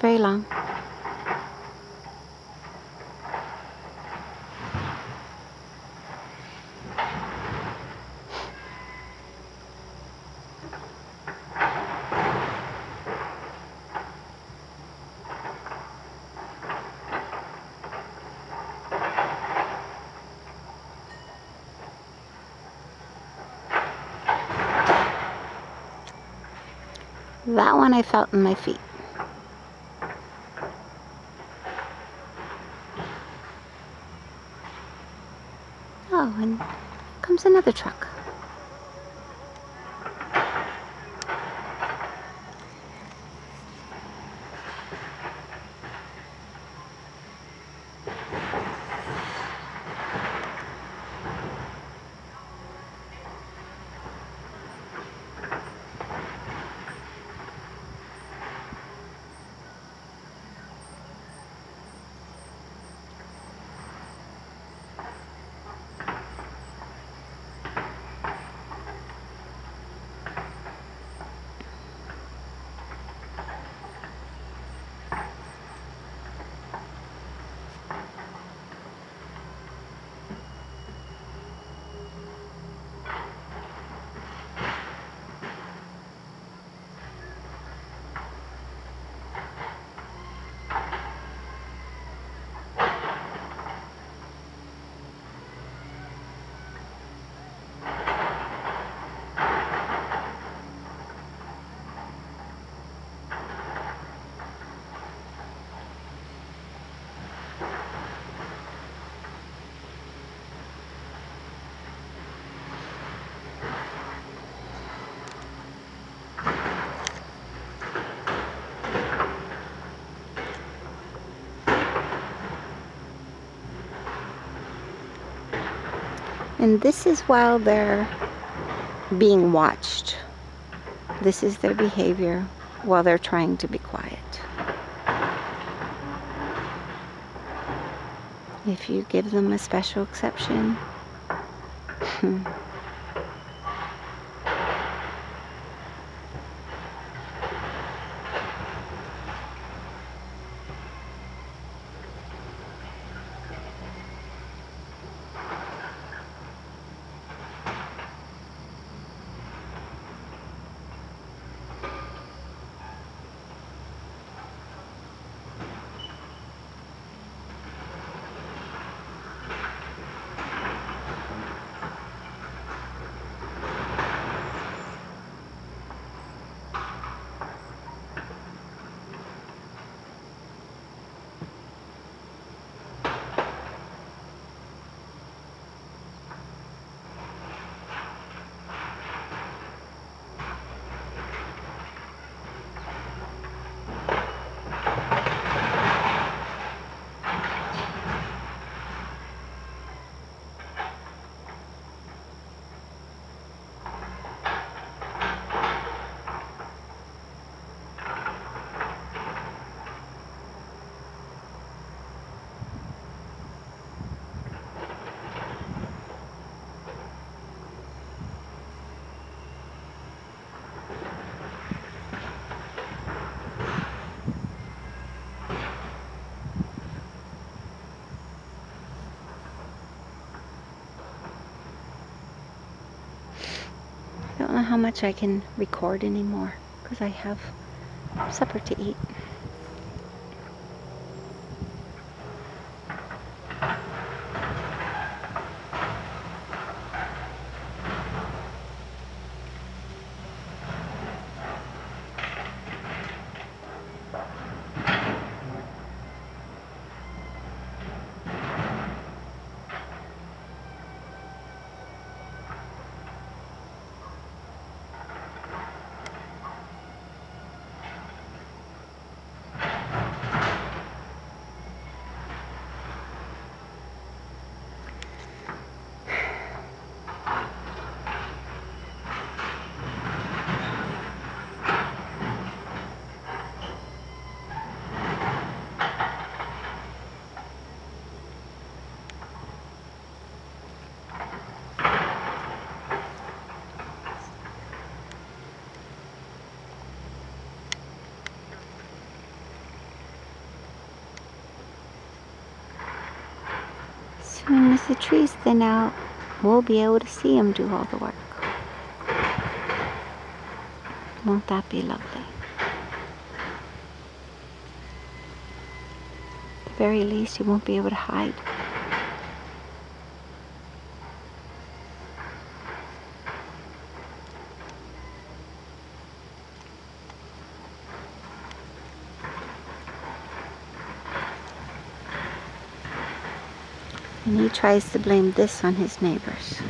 very long. That one I felt in my feet. Oh, and here comes another truck. And this is while they're being watched. This is their behavior while they're trying to be quiet. If you give them a special exception, I don't know how much I can record anymore because I have supper to eat. soon as the trees thin out, we'll be able to see him do all the work. Won't that be lovely? At the very least, you won't be able to hide. And he tries to blame this on his neighbors.